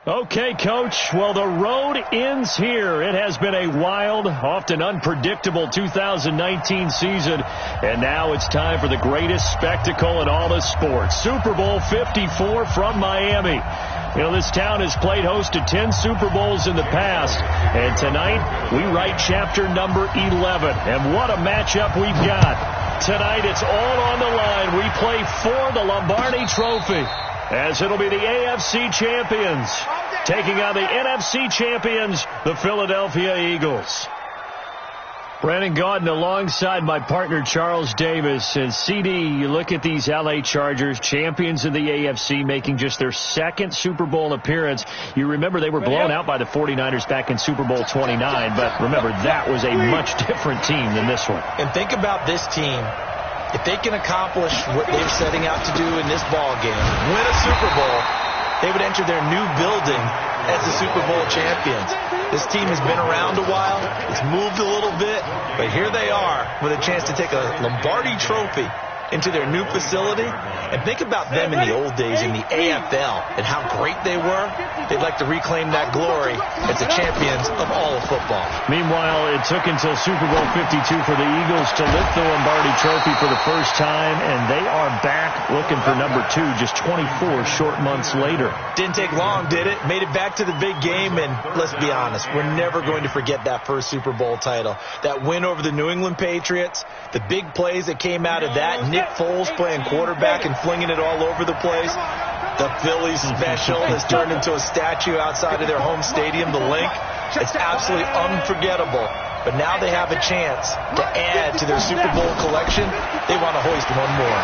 Okay, Coach. Well, the road ends here. It has been a wild, often unpredictable 2019 season. And now it's time for the greatest spectacle in all of sports. Super Bowl 54 from Miami. You know, this town has played host to 10 Super Bowls in the past. And tonight, we write chapter number 11. And what a matchup we've got. Tonight, it's all on the line. We play for the Lombardi Trophy, as it'll be the AFC champions taking on the NFC champions, the Philadelphia Eagles. Brandon Gaudin alongside my partner Charles Davis. And CD, you look at these LA Chargers, champions of the AFC, making just their second Super Bowl appearance. You remember they were blown out by the 49ers back in Super Bowl 29, but remember that was a much different team than this one. And think about this team. If they can accomplish what they're setting out to do in this ball game, win a Super Bowl, they would enter their new building as the Super Bowl champions. This team has been around a while. It's moved a little bit, but here they are with a chance to take a Lombardi Trophy into their new facility. And think about them in the old days in the AFL and how great they were. They'd like to reclaim that glory as the champions of all of football. Meanwhile, it took until Super Bowl 52 for the Eagles to lift the Lombardi Trophy for the first time, and they are back looking for number 2 just 24 short months later. Didn't take long, did it? Made it back to the big game, and let's be honest, we're never going to forget that first Super Bowl title. That win over the New England Patriots, the big plays that came out of that, Nick Foles playing quarterback and flinging it all over the place. The Phillies special has turned into a statue outside of their home stadium, the Link. It's absolutely unforgettable. But now they have a chance to add to their Super Bowl collection. They want to hoist one more.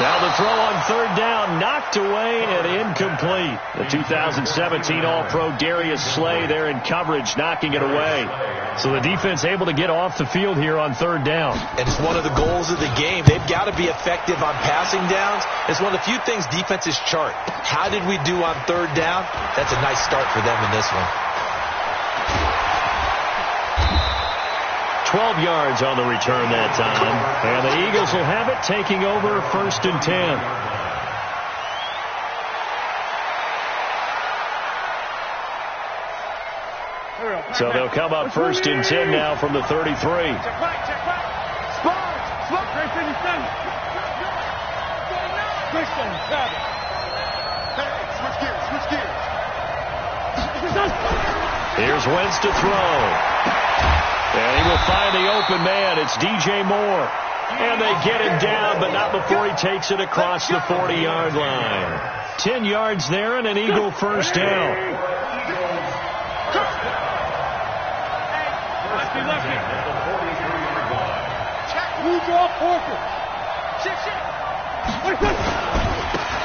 Now the throw on third down, knocked away and incomplete. The 2017 All-Pro Darius Slay there in coverage, knocking it away. So the defense able to get off the field here on third down. And it's one of the goals of the game. They've got to be effective on passing downs. It's one of the few things defenses chart. How did we do on third down? That's a nice start for them in this one. 12 yards on the return that time. And the Eagles will have it, taking over first and 10. So they'll come up first and 10 now from the 33. Check right. Spot. Great 57. Christian, Travis. Switch gears. Here's Wentz to throw. And he will find the open man. It's DJ Moore. And they get him down, but not before he takes it across the 40-yard line. 10 yards there and an Eagle first down.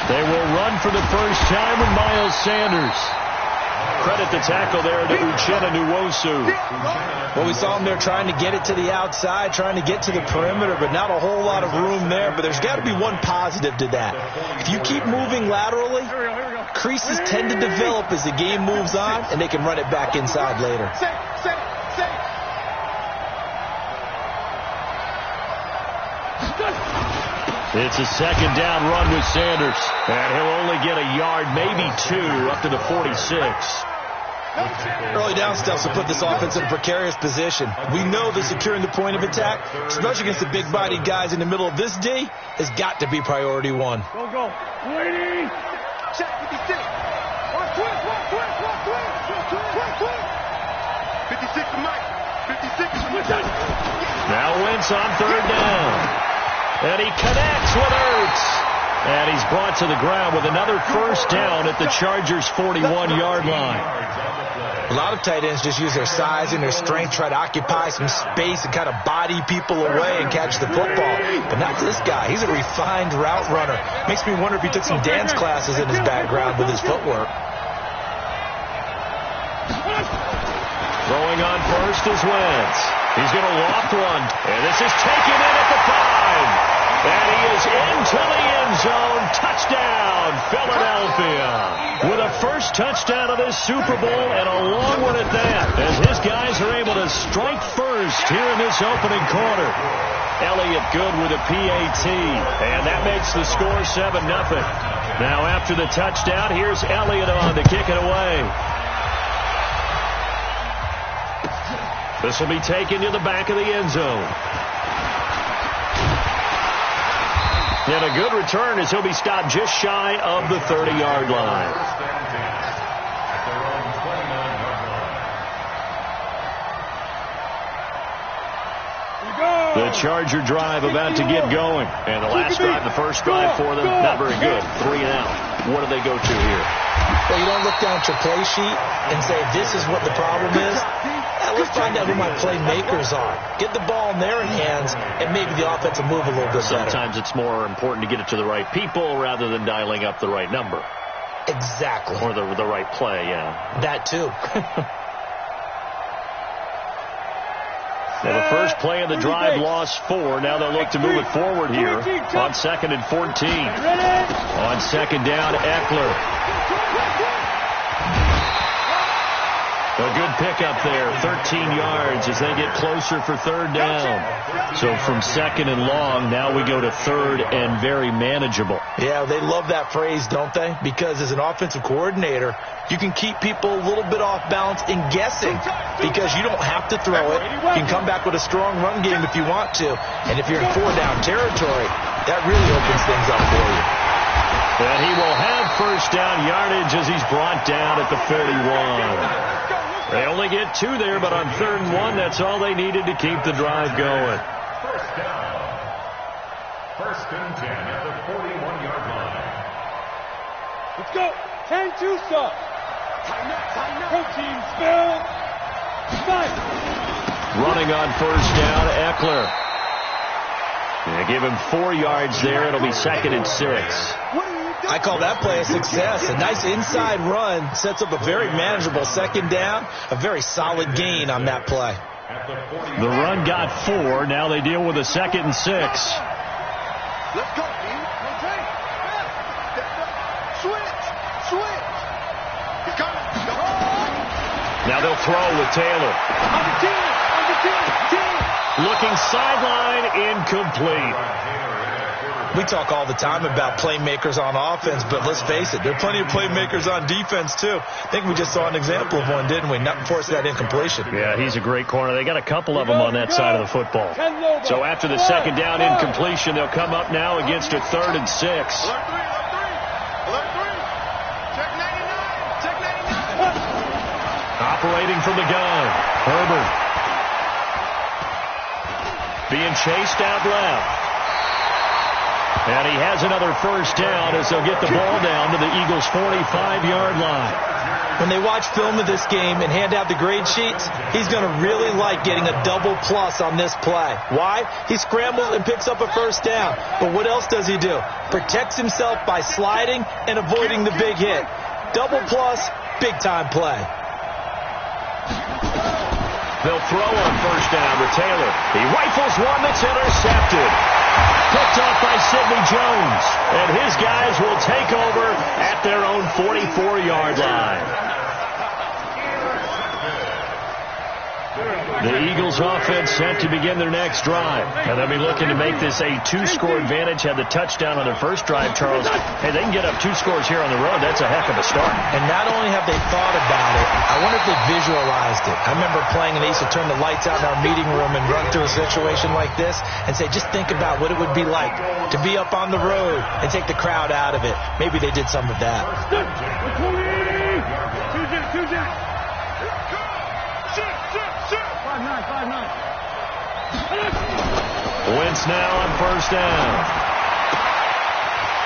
They will run for the first time with Miles Sanders. Credit the tackle there to Uchenna Nwosu. Well, we saw him there trying to get it to the outside, trying to get to the perimeter, but not a whole lot of room there. But there's got to be one positive to that. If you keep moving laterally, creases tend to develop as the game moves on, and they can run it back inside later. It's a second down run with Sanders. And he'll only get a yard, maybe 2, up to the 46. Early down steps will put this offense in a precarious position. We know that securing the point of attack, especially against the big-bodied guys in the middle of this D, has got to be priority one. Go. Waiting. Check 56. Walk quick. 56 to Mike. 56. Now Wentz on third down. And he connects with Ertz. And he's brought to the ground with another first down at the Chargers' 41-yard line. A lot of tight ends just use their size and their strength, try to occupy some space and kind of body people away and catch the football. But not this guy. He's a refined route runner. Makes me wonder if he took some dance classes in his background with his footwork. Throwing on first is Wentz. He's going to loft one. And this is taken in at the 5. And he is into the end zone. Touchdown, Philadelphia. With a first touchdown of this Super Bowl, and a long one at that, as his guys are able to strike first here in this opening quarter. Elliott good with a PAT, and that makes the score 7-0. Now after the touchdown, here's Elliott on to kick it away. This will be taken to the back of the end zone. And a good return as he'll be stopped just shy of the 30-yard line. The Charger drive about to get going. And the last drive, the first drive for them, not very good. 3 and out. What do they go to here? Well, you don't look down at your play sheet and say, this is what the problem is. Let's find out who my playmakers are. Get the ball in their hands, and maybe the offense will move a little bit better. Sometimes it's more important to get it to the right people rather than dialing up the right number. Exactly. Or the right play, yeah. That, too. Well, the first play of the drive lost 4. Now they'll look to move it forward here on 2nd and 14. On second down, Eckler. A good pickup there, 13 yards as they get closer for 3rd down. So from 2nd and long, now we go to 3rd and very manageable. Yeah, they love that phrase, don't they? Because as an offensive coordinator, you can keep people a little bit off balance in guessing because you don't have to throw it. You can come back with a strong run game if you want to. And if you're in 4-down territory, that really opens things up for you. And he will have first down yardage as he's brought down at the 41. They only get 2 there, but on 3rd and 1, that's all they needed to keep the drive going. First down. 1st and 10 at the 41-yard line. Let's go. 10-2 stop. Protein spill. 5. Running on first down, Eckler. They give him 4 yards there. It'll be 2nd and 6. I call that play a success. A nice inside run sets up a very manageable 2nd down. A very solid gain on that play. The run got 4. Now they deal with a 2nd and 6. Let's go, team. Switch. Now they'll throw with Taylor. Looking sideline, incomplete. We talk all the time about playmakers on offense, but let's face it, there are plenty of playmakers on defense, too. I think we just saw an example of one, didn't we? Not force that incompletion. Yeah, he's a great corner. They got a couple of them on that side of the football. So after the 2nd down incompletion, they'll come up now against a 3rd and 6. Alert 3. Check 99. Operating from the gun, Herbert. Being chased out left. And he has another first down as they'll get the ball down to the Eagles' 45-yard line. When they watch film of this game and hand out the grade sheets, he's going to really like getting a double plus on this play. Why? He scrambles and picks up a first down. But what else does he do? Protects himself by sliding and avoiding the big hit. Double plus, big-time play. They'll throw on first down to Taylor. He rifles one that's intercepted. Picked off by Sidney Jones. And his guys will take over at their own 44-yard line. The Eagles offense set to begin their next drive. And they'll be looking to make this a 2-score advantage. Had the touchdown on their first drive, Charles. Hey, they can get up 2 scores here on the road. That's a heck of a start. And not only have they thought about it, I wonder if they visualized it. I remember playing and they used to turn the lights out in our meeting room and run through a situation like this and say, just think about what it would be like to be up on the road and take the crowd out of it. Maybe they did some of that. Wentz now on first down.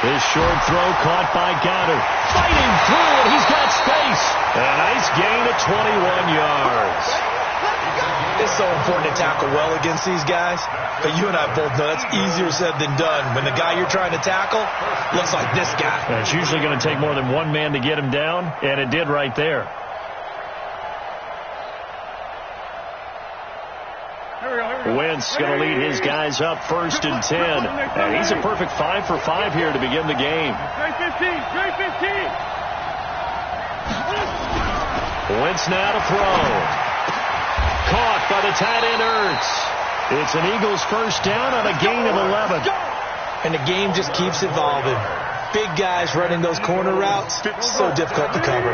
His short throw caught by Goddard. Fighting through it. He's got space. And a nice gain of 21 yards. It's so important to tackle well against these guys. But you and I both know that's easier said than done. When the guy you're trying to tackle looks like this guy. And it's usually going to take more than one man to get him down. And it did right there. Here we go. Wentz going to lead his guys up 1st and 10. And he's a perfect 5 for 5 here to begin the game. Wentz now to throw. Caught by the tight end Ertz. It's an Eagles first down on a gain of 11. And the game just keeps evolving. Big guys running those corner routes, so difficult to cover.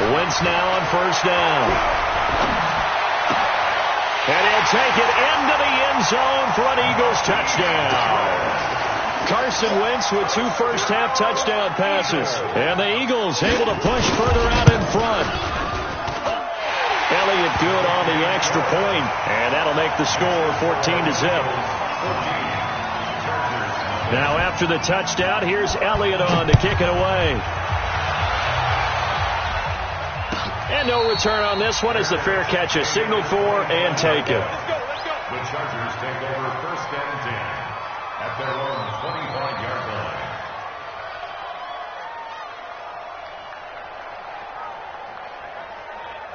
Wentz now on first down. And he'll take it into the end zone for an Eagles touchdown. Carson Wentz with 2 first-half touchdown passes. And the Eagles able to push further out in front. Elliott good on the extra point, and that'll make the score 14-0. Now after the touchdown, here's Elliott on to kick it away. And no return on this one as the fair catch is signaled for and taken. The Chargers take over 1st and 10 at their own 25-yard line.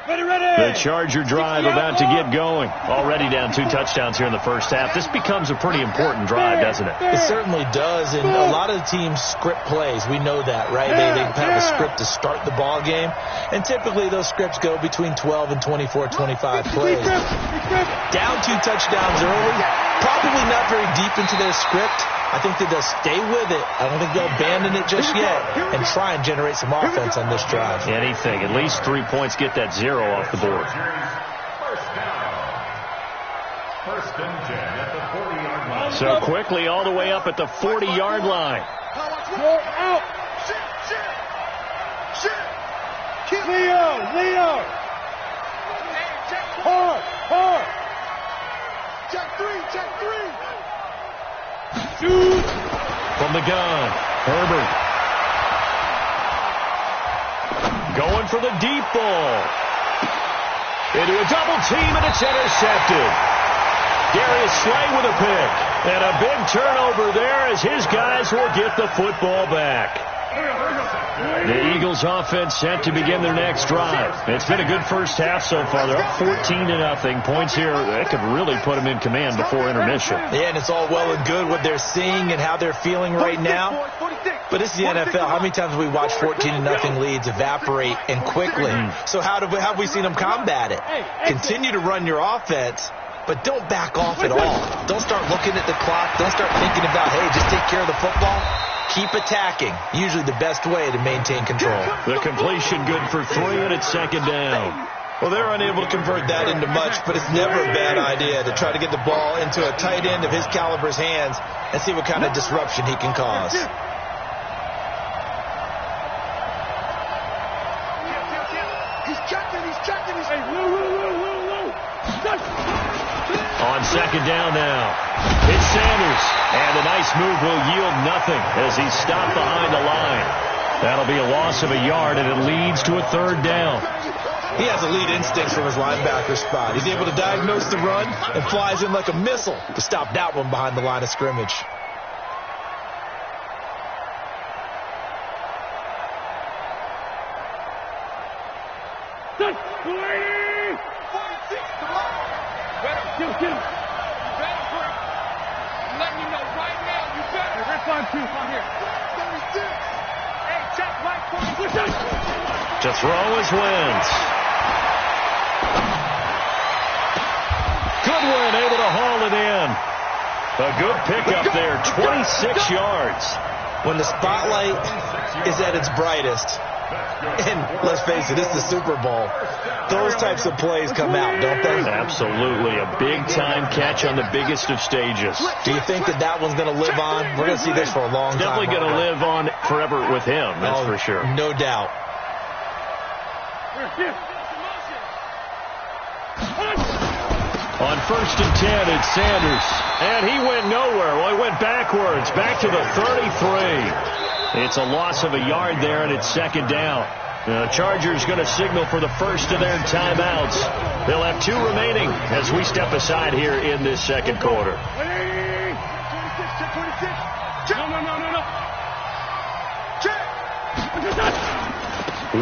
The Charger drive about to get going. Already down 2 touchdowns here in the first half. This becomes a pretty important drive, doesn't it? It certainly does, and a lot of the teams script plays. We know that, right? They have a script to start the ball game, and typically those scripts go between 12 and 24, 25 plays. Down 2 touchdowns early, probably not very deep into their script. I think that they'll stay with it. I don't think they'll abandon it just yet and try and generate some offense on this drive. Anything. At least 3 points, get that 0 off the board. First and 10 at the 40-yard line. So quickly all the way up at the 40-yard line. Leo. Hard. Check 3. Shoot. From the gun, Herbert. Going for the deep ball. Into a double team, and it's intercepted. Darius Slay with a pick. And a big turnover there as his guys will get the football back. The Eagles offense set to begin their next drive. It's been a good first half so far. They're up 14-0. Points here, that could really put them in command before intermission. Yeah, and it's all well and good what they're seeing and how they're feeling right now. But this is the NFL. How many times have we watched 14-0 leads evaporate and quickly? So how have we seen them combat it? Continue to run your offense, but don't back off at all. Don't start looking at the clock. Don't start thinking about, hey, just take care of the football. Keep attacking. Usually the best way to maintain control. The completion good for 3, and it's 2nd down. Well, they're unable to convert that into much, but it's never a bad idea to try to get the ball into a tight end of his caliber's hands and see what kind of disruption he can cause. He's checking. On 2nd down now. It's Sanders. And a nice move will yield nothing as he's stopped behind the line. That'll be a loss of a yard, and it leads to a 3rd down. He has elite instincts from his linebacker spot. He's able to diagnose the run and flies in like a missile to stop that one behind the line of scrimmage. To throw is Wentz. Goodwin able to haul it in. A good pickup there, 26 yards. When the spotlight is at its brightest, and let's face it, it's the Super Bowl, those types of plays come out, don't they? Absolutely. A big-time catch on the biggest of stages. Do you think that one's going to live on? We're going to see this for a long time. Definitely going to live on forever with him, that's for sure. No doubt. On 1st and 10, it's Sanders. And he went nowhere. Well, he went backwards, back to the 33. It's a loss of a yard there, and it's 2nd down. The Chargers going to signal for the first of their timeouts. They'll have 2 remaining as we step aside here in this 2nd quarter. No.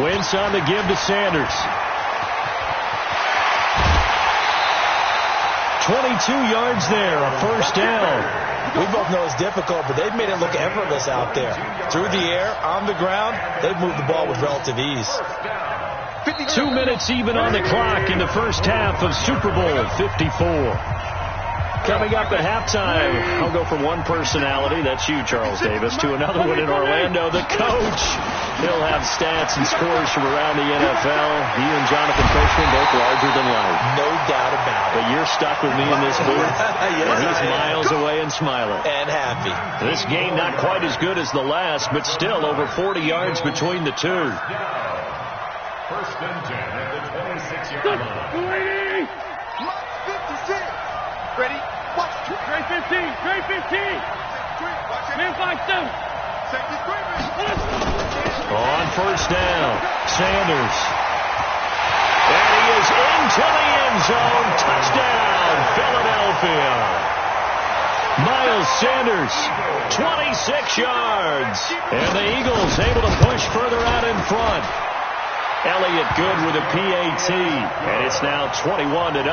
Wentz on the give to Sanders. 22 yards there, a first down. We both know it's difficult, but they've made it look effortless out there. Through the air, on the ground, they've moved the ball with relative ease. 2 minutes even on the clock in the first half of Super Bowl 54. Coming up at halftime, I'll go from one personality, that's you, Charles Davis, to another one in Orlando, the coach. He'll have stats and scores from around the NFL. He and Jonathan Coachman both larger than life. No doubt about it. But you're stuck with me in this booth. Yes, he's miles away and smiling. And happy. This game not quite as good as the last, but still over 40 yards between the two. First and 10 at the 26-yard line. 56. Ready? Watch. Trey 15. Trey 15. Man 5-7. On first down, Sanders. And he is into the end zone. Touchdown, Philadelphia. Miles Sanders, 26 yards. And the Eagles able to push further out in front. Elliott good with a PAT. And it's now 21-0.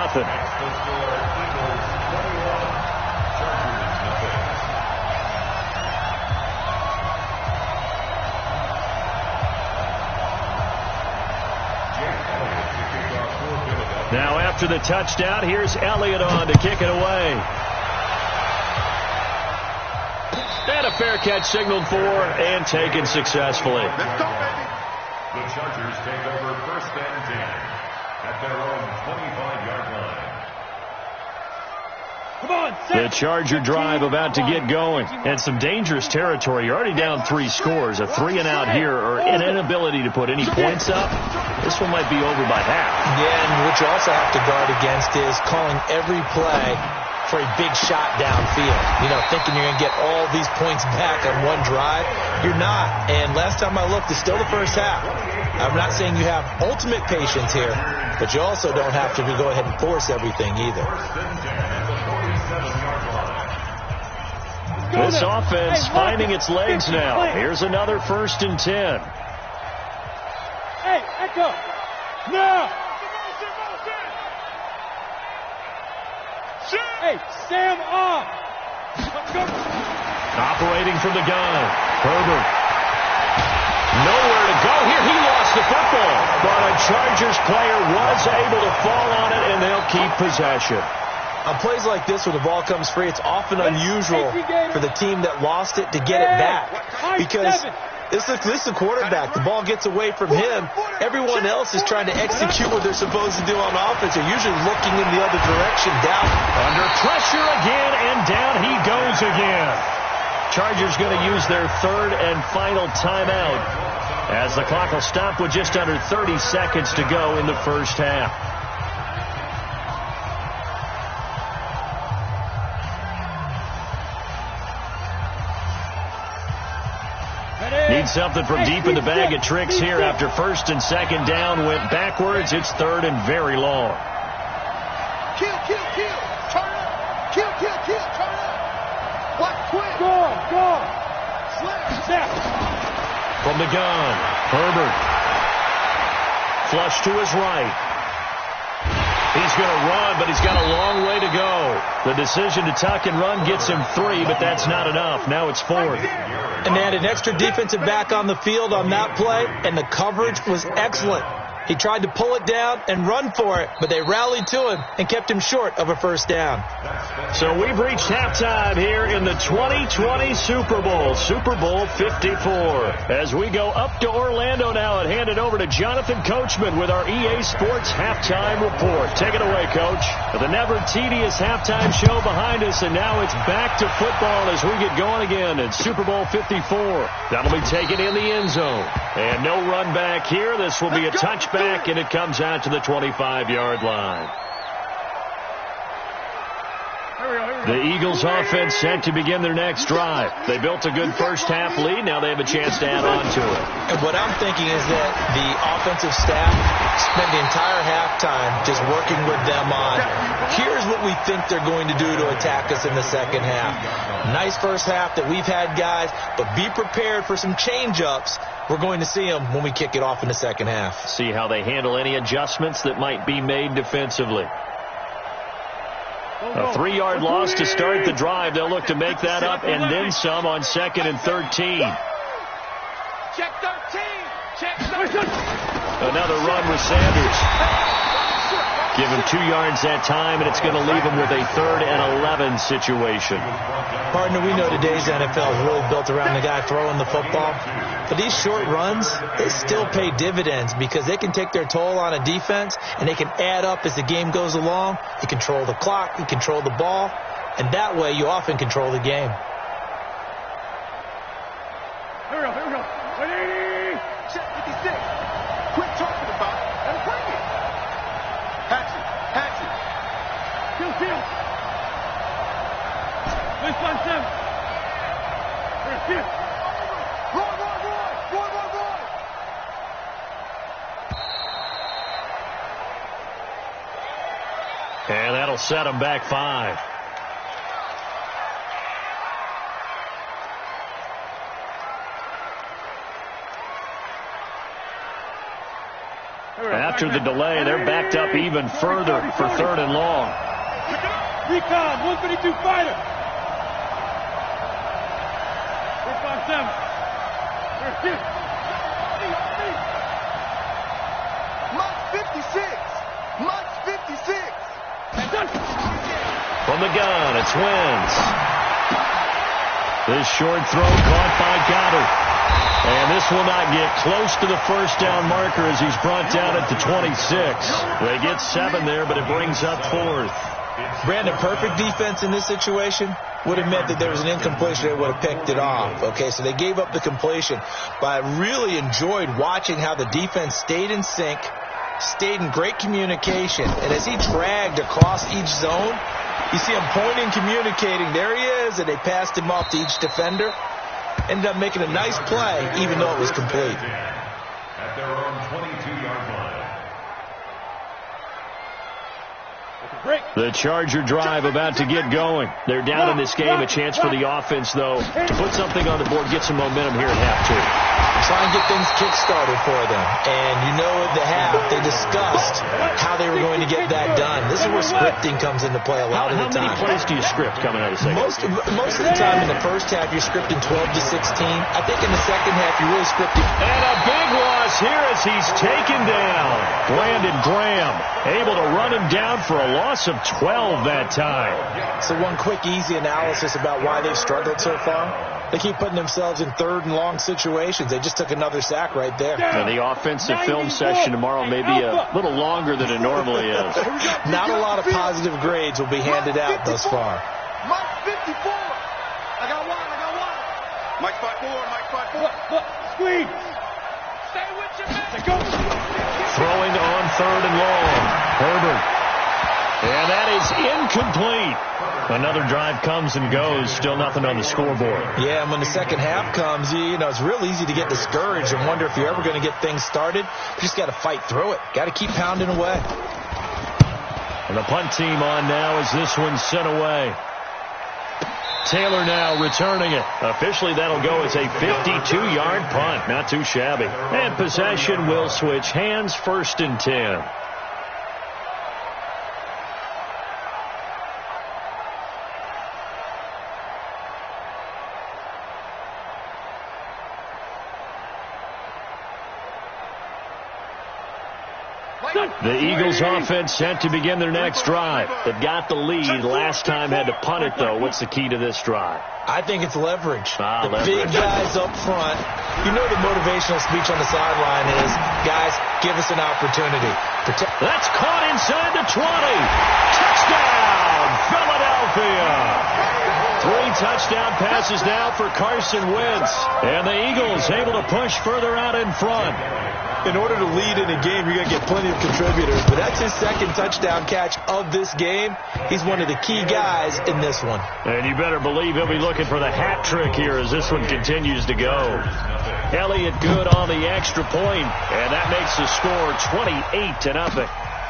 Now after the touchdown, here's Elliott on to kick it away. And a fair catch signaled for and taken successfully. The Chargers take over first and 10 at their own 25-yard line. The Charger drive about to get going. And some dangerous territory. You're already down 3 scores. A 3-and-out here or an inability to put any points up. This one might be over by half. Yeah, and what you also have to guard against is calling every play for a big shot downfield. You know, thinking you're going to get all these points back on one drive. You're not. And last time I looked, it's still the first half. I'm not saying you have ultimate patience here, but you also don't have to go ahead and force everything either. This offense finding its legs now. Here's another first and 10. Hey, Echo. Now. Hey, Sam off. Operating from the gun. Herbert. Nowhere to go here. He lost the football. But a Chargers player was able to fall on it, and they'll keep possession. On plays like this where the ball comes free, it's often unusual for the team that lost it to get it back. Because this is the quarterback. The ball gets away from him. Everyone else is trying to execute what they're supposed to do on offense. They're usually looking in the other direction, down. Under pressure again, and down he goes again. Chargers going to use their third and final timeout as the clock will stop with just under 30 seconds to go in the first half. Need something from deep in the bag of tricks here after first and second down went backwards. It's third and very long. Kill, kill, kill. Turn up. Kill, kill, kill. Turn up. What? Quick. Go. Slap. Snap. From the gun, Herbert. Flush to his right. He's going to run, but he's got a long way to go. The decision to tuck and run gets him 3, but that's not enough. Now it's 4th. And they had an extra defensive back on the field on that play, and the coverage was excellent. He tried to pull it down and run for it, but they rallied to him and kept him short of a first down. So we've reached halftime here in the 2020 Super Bowl, Super Bowl 54. As we go up to Orlando now and hand it over to Jonathan Coachman with our EA Sports Halftime Report. Take it away, Coach. The never tedious halftime show behind us, and now it's back to football as we get going again in Super Bowl 54. That'll be taken in the end zone. And no run back here. This will be a touchback, and it comes out to the 25-yard line. The Eagles offense set to begin their next drive. They built a good first-half lead. Now they have a chance to add on to it. And what I'm thinking is that the offensive staff spent the entire halftime just working with them on, here's what we think they're going to do to attack us in the second half. Nice first half that we've had, guys, but be prepared for some change-ups. We're going to see them when we kick it off in the second half. See how they handle any adjustments that might be made defensively. A 3-yard loss to start the drive. They'll look to make that up and then some on 2nd and 13. Check 13. Check 13. Another run with Sanders. Give him 2 yards that time, and it's going to leave him with a 3rd and 11 situation. Partner, we know today's NFL is really built around the guy throwing the football. But these short runs, they still pay dividends because they can take their toll on a defense, and they can add up as the game goes along. You control the clock, you control the ball, and that way you often control the game. Here we go. Ready? Check 56. Quit talking about it and bring it. Hatchet. Kill. Let's run 7. Roy. And that'll set them back 5. After the delay, they're backed up even further for 3rd and long. Recon, 152 fighter. 457. Mux 56. From the gun, it's Wentz. This short throw caught by Goddard. And this will not get close to the first down marker as he's brought down at the 26. They get 7 there, but it brings up 4th. Brandon, perfect defense in this situation would have meant that there was an incompletion. They would have picked it off. Okay, so they gave up the completion. But I really enjoyed watching how the defense stayed in sync, stayed in great communication. And as he dragged across each zone, you see him pointing, communicating. There he is, and they passed him off to each defender. Ended up making a nice play, even though it was complete. At their own 22-yard line. The Charger drive about to get going. They're down in this game. A chance for the offense, though, to put something on the board, get some momentum here at half 2. Try and get things kick-started for them. And you know at the half, they discussed how they were going to get that done. This is where scripting comes into play a lot of the time. How many plays do you script coming out of the second? Most of the time in the first half, you're scripting 12 to 16. I think in the second half, you're really scripting. And a big loss here as he's taken down. Brandon Graham able to run him down for a loss of 12 that time. So one quick, easy analysis about why they've struggled so far. They keep putting themselves in 3rd and long situations. They just took another sack right there. Now the offensive film session tomorrow may be a little longer than it normally is. Not a lot of positive grades will be handed out thus far. Mike 54. I got one. Mike 54. Look. Squeeze. Stay with your man. Go. Throwing on 3rd and long. Herbert. And that is incomplete. Another drive comes and goes. Still nothing on the scoreboard. Yeah, and when the second half comes, you know, it's real easy to get discouraged and wonder if you're ever going to get things started. You just got to fight through it. Got to keep pounding away. And the punt team on now as this one's sent away. Taylor now returning it. Officially, that'll go as a 52-yard punt. Not too shabby. And possession will switch hands, 1st and 10. The Eagles offense set to begin their next drive. They've got the lead. Last time had to punt it, though. What's the key to this drive? I think it's leverage. The leverage. Big guys up front. You know the motivational speech on the sideline is, guys, give us an opportunity. That's caught inside the 20. Touchdown, Philadelphia. 3 touchdown passes now for Carson Wentz. And the Eagles able to push further out in front. In order to lead in a game, you're going to get plenty of contributors. But that's his second touchdown catch of this game. He's one of the key guys in this one. And you better believe he'll be looking for the hat trick here as this one continues to go. Elliott good on the extra point, and that makes the score 28-0.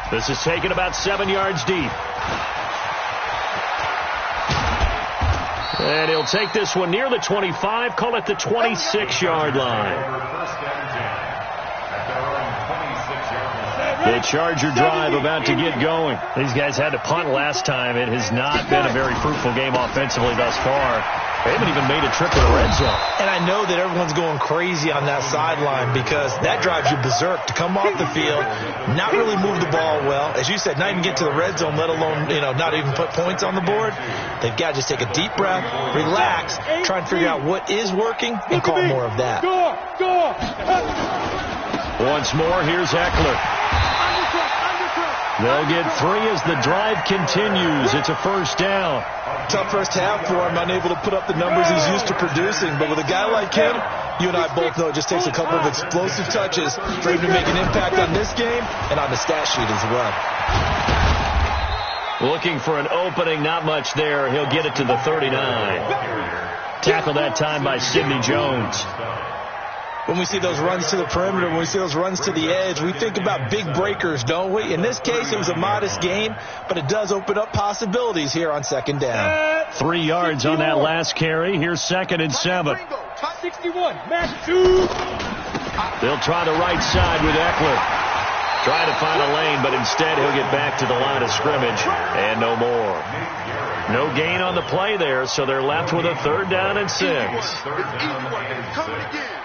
This is taken about 7 yards deep. And he'll take this one near the 25, call it the 26-yard line. The Charger drive about to get going. These guys had to punt last time. It has not been a very fruitful game offensively thus far. They haven't even made a trip to the red zone. And I know that everyone's going crazy on that sideline because that drives you berserk to come off the field, not really move the ball well. As you said, not even get to the red zone, let alone, not even put points on the board. They've got to just take a deep breath, relax, try and figure out what is working, and call more of that. Once more, here's Eckler. They'll get 3 as the drive continues. It's a first down. Tough first half for him, unable to put up the numbers he's used to producing. But with a guy like him, you and I both know it just takes a couple of explosive touches for him to make an impact on this game and on the stat sheet as well. Looking for an opening, not much there. He'll get it to the 39. Tackled that time by Sidney Jones. When we see those runs to the perimeter, when we see those runs to the edge, we think about big breakers, don't we? In this case, it was a modest gain, but it does open up possibilities here on second down. 3 yards on that last carry. Here's 2nd and 7. Top 61, match 2. They'll try the right side with Eckler. Try to find a lane, but instead he'll get back to the line of scrimmage and no more. No gain on the play there, so they're left with a 3rd down and 6. Coming again.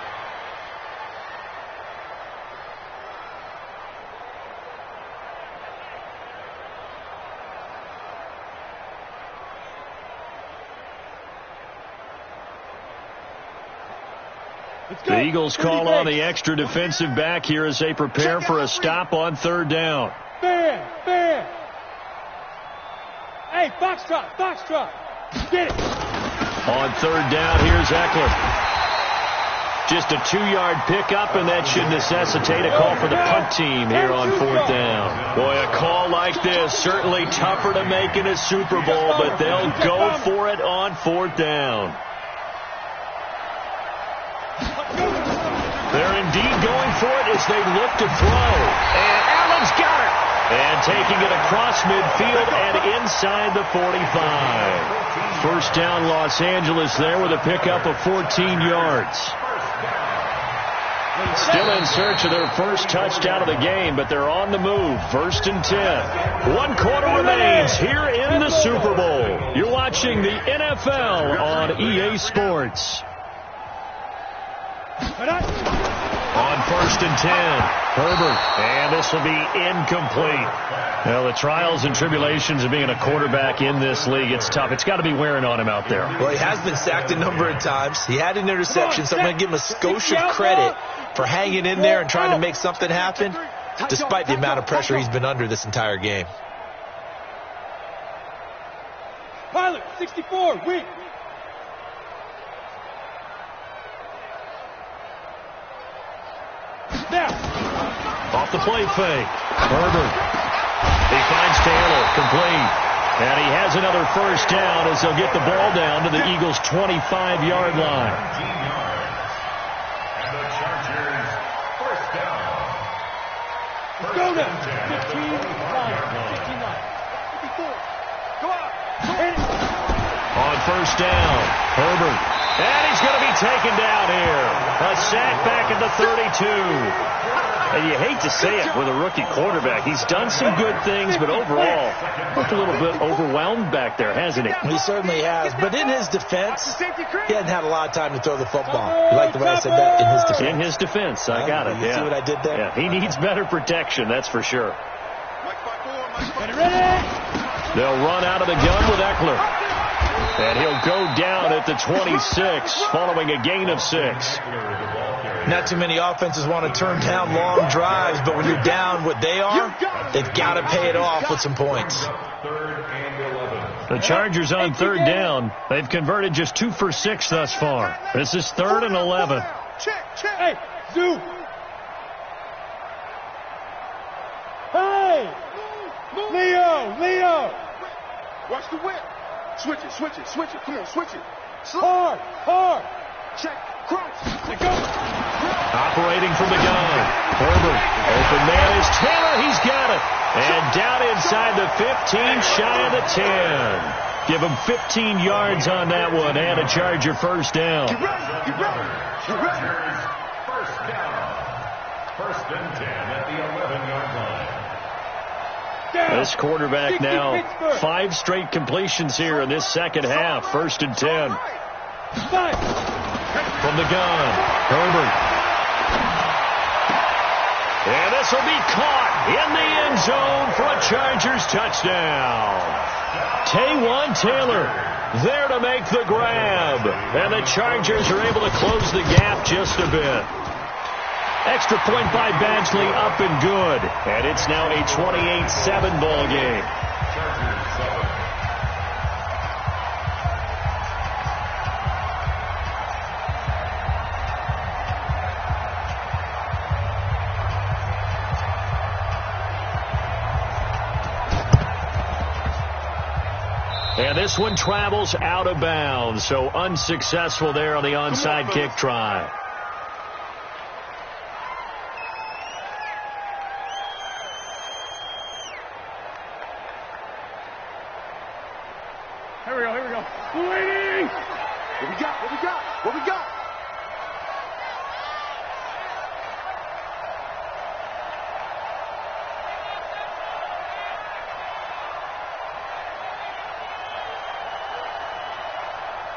The Eagles call on the extra defensive back here as they prepare for a stop on 3rd down. Fan. Hey, foxtrot. Get it. On 3rd down, here's Eckler. Just a 2-yard pickup, and that should necessitate a call for the punt team here on 4th down. Boy, a call like this, certainly tougher to make in a Super Bowl, but they'll go for it on 4th down. They're indeed going for it as they look to throw. And Allen's got it. And taking it across midfield and inside the 45. First down Los Angeles there with a pickup of 14 yards. Still in search of their first touchdown of the game, but they're on the move. 1st and 10. 1 quarter remains here in the Super Bowl. You're watching the NFL on EA Sports. On 1st and 10, Herbert, and this will be incomplete. Well, the trials and tribulations of being a quarterback in this league, it's tough. It's got to be wearing on him out there. Well, he has been sacked a number of times. He had an interception, so I'm going to give him a skosh of credit for hanging in there and trying to make something happen, despite the amount of pressure he's been under this entire game. Pilot, 64, weak. Off the play fake. Herbert. He finds Taylor. Complete. And he has another first down as they'll get the ball down to the Eagles' 25-yard line. And the Chargers, first down. Let's go now. 15 line. 54. Go out. On first down, Herbert. And he's going to be taken down here. A sack back at the 32. And you hate to say it with a rookie quarterback. He's done some good things, but overall, looked a little bit overwhelmed back there, hasn't he? He certainly has. But in his defense, he hasn't had a lot of time to throw the football. You like the way I said that? In his defense. In his defense. I got it. You see what I did there? Yeah, he needs better protection, that's for sure. They'll run out of the gun with Eckler. And he'll go down at the 26 following a gain of 6. Not too many offenses want to turn down long drives, but when you're down what they are, they've got to pay it off with some points. The Chargers on 3rd down. They've converted just 2 for 6 thus far. This is 3rd and 11. Check. Hey, Zoo. Leo. Watch the whip. Switch it, switch it, switch it. Come on, switch it. Hard, hard. Check, crunch. Let go. Operating from the gun. Herbert. Open man is Taylor. He's got it. And down inside the 15, shy of the 10. Give him 15 yards on that one and a Charger first down. Get ready, get ready, get ready. First down. First and 10 at the 11-yard line. This quarterback now 5 straight completions here in this second half. First and 10. From the gun, Herbert. And this will be caught in the end zone for a Chargers touchdown. Taywan Taylor there to make the grab. And the Chargers are able to close the gap just a bit. Extra point by Badgley up and good. And it's now a 28-7 ball game. Chargers 7. And this one travels out of bounds, so unsuccessful there on the onside kick try. Here we go, here we go. Waiting! What we got, what we got, what we got?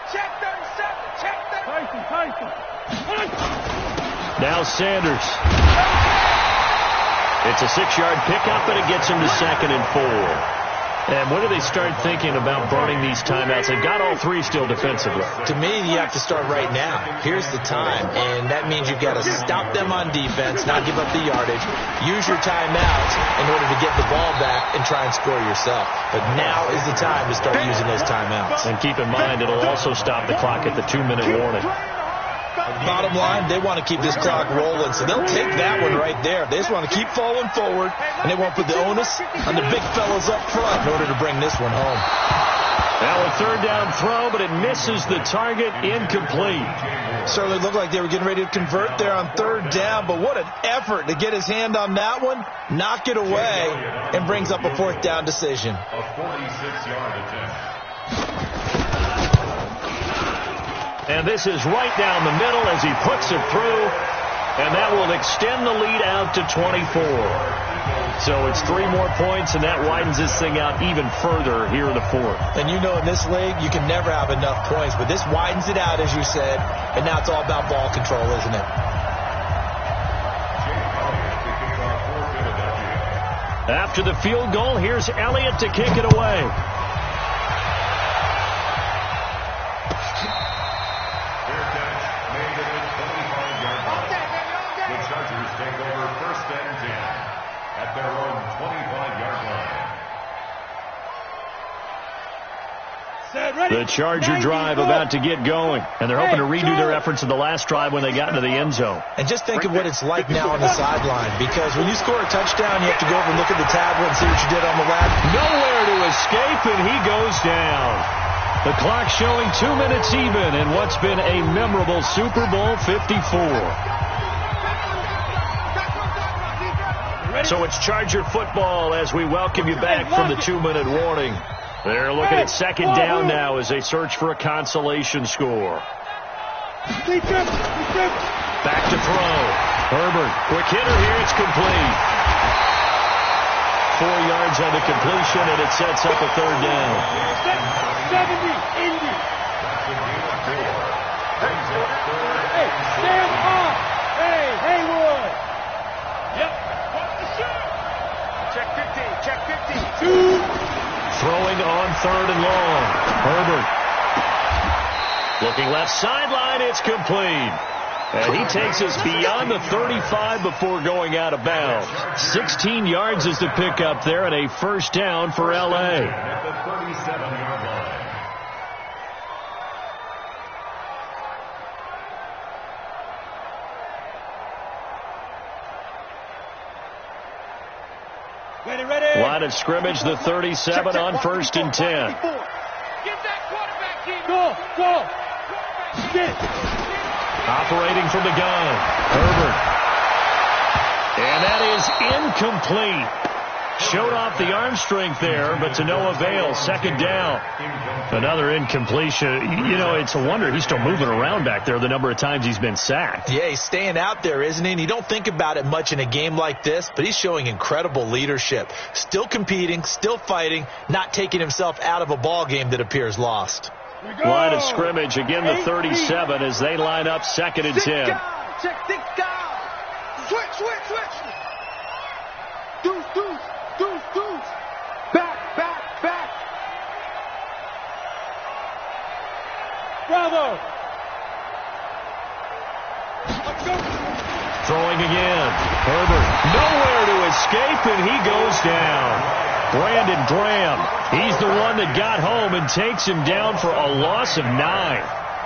Check 37, check 37. Tyson. Now Sanders. It's a 6-yard pickup, and it gets him to 2nd and 4. And when do they start thinking about burning these timeouts? They've got all 3 still defensively. To me, you have to start right now. Here's the time, and that means you've got to stop them on defense, not give up the yardage, use your timeouts in order to get the ball back and try and score yourself. But now is the time to start using those timeouts. And keep in mind, it'll also stop the clock at the 2-minute warning. Bottom line, they want to keep this clock rolling, so they'll take that one right there. They just want to keep falling forward, and they won't put the onus on the big fellas up front in order to bring this one home. Now a 3rd down throw, but it misses the target, incomplete. Certainly looked like they were getting ready to convert there on 3rd down, but what an effort to get his hand on that one, knock it away, and brings up a 4th down decision. A 46-yard attempt. And this is right down the middle as he puts it through, and that will extend the lead out to 24. So it's 3 more points, and that widens this thing out even further here in the 4th. And you know in this league, you can never have enough points, but this widens it out, as you said, and now it's all about ball control, isn't it? After the field goal, here's Elliott to kick it away. The Charger drive about to get going, and they're hoping to redo their efforts in the last drive when they got into the end zone. And just think of what it's like now on the sideline, because when you score a touchdown, you have to go over and look at the tablet and see what you did on the left. Nowhere to escape, and he goes down. The clock showing 2 minutes even in what's been a memorable Super Bowl 54. So it's Charger football as we welcome you back from the 2-minute warning. They're looking at 2nd down now as they search for a consolation score. Back to throw. Herbert, quick hitter here, it's complete. 4 yards on the completion, and it sets up a 3rd down. 70, Indy. Hey, stand up. Hey, Haywood. Yep. Check 15, check 15. 2. Throwing on 3rd and long. Herbert. Looking left sideline, it's complete. And he takes us beyond the 35 before going out of bounds. 16 yards is the pickup there, and a 1st down for L.A. At the 37-yard line. Line of scrimmage, the 37 on 1st and 10. Get that quarterback, team. Go. Sit. Operating from the gun, Herbert. And that is incomplete. Showed off the arm strength there, but to no avail. 2nd down. Another incompletion. You know, it's a wonder he's still moving around back there the number of times he's been sacked. Yeah, he's staying out there, isn't he? And you don't think about it much in a game like this, but he's showing incredible leadership. Still competing, still fighting, not taking himself out of a ball game that appears lost. Line of scrimmage, again the 37 as they line up 2nd and 10. Check 6 down. Switch. Deuce. Back. Bravo. Let's go. Throwing again. Herbert nowhere to escape, and he goes down. Brandon Graham, he's the one that got home and takes him down for a loss of 9.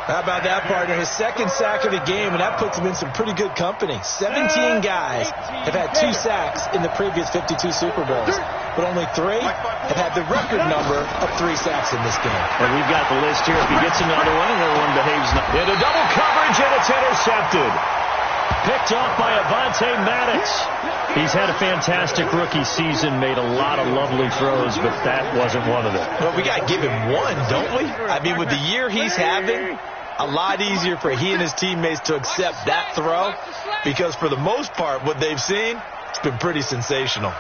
How about that, partner? His 2nd sack of the game, and that puts him in some pretty good company. 17 guys have had 2 sacks in the previous 52 Super Bowls, but only 3 have had the record number of 3 sacks in this game. And we've got the list here. If he gets another one, everyone behaves into double coverage, and it's intercepted. Picked off by Avonte Maddox. He's had a fantastic rookie season, made a lot of lovely throws, but that wasn't one of them. Well, we got to give him one, don't we? I mean, with the year he's having, a lot easier for he and his teammates to accept that throw, because for the most part, what they've seen, it's been pretty sensational.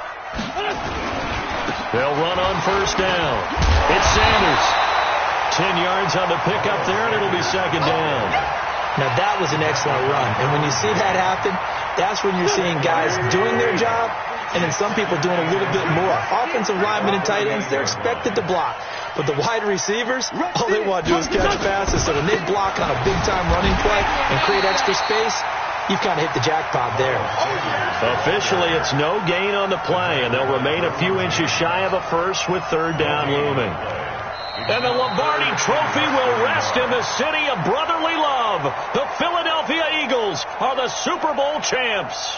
They'll run on 1st down. It's Sanders. 10 yards on the pickup there, and it'll be 2nd down. Now, that was an excellent run. And when you see that happen, that's when you're seeing guys doing their job and then some people doing a little bit more. Offensive linemen and tight ends, they're expected to block. But the wide receivers, all they want to do is catch passes. So when they block on a big-time running play and create extra space, you've kind of hit the jackpot there. Officially, it's no gain on the play, and they'll remain a few inches shy of a first with 3rd down looming. And the Lombardi Trophy will rest in the city of brotherly love. The Philadelphia Eagles are the Super Bowl champs.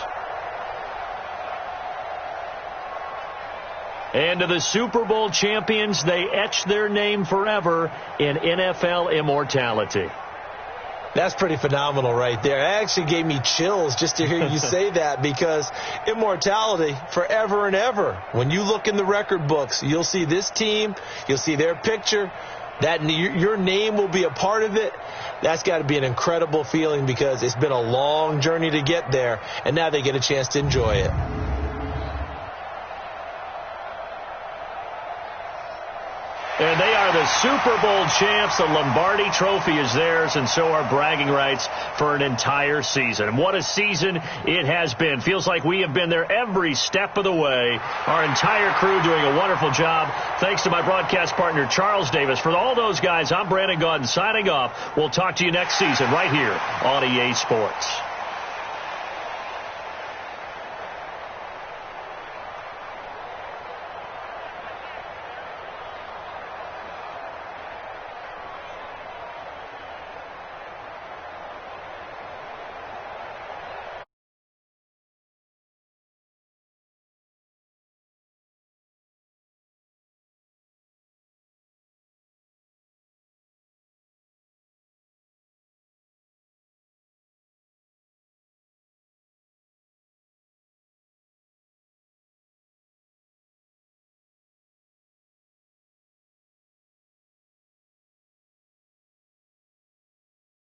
And to the Super Bowl champions, they etch their name forever in NFL immortality. That's pretty phenomenal right there. It actually gave me chills just to hear you say that, because immortality forever and ever. When you look in the record books, you'll see this team, you'll see their picture, that your name will be a part of it. That's got to be an incredible feeling, because it's been a long journey to get there, and now they get a chance to enjoy it. And they are the Super Bowl champs. The Lombardi Trophy is theirs, and so are bragging rights for an entire season. And what a season it has been. Feels like we have been there every step of the way. Our entire crew doing a wonderful job. Thanks to my broadcast partner, Charles Davis. For all those guys, I'm Brandon Gaudin signing off. We'll talk to you next season right here on EA Sports.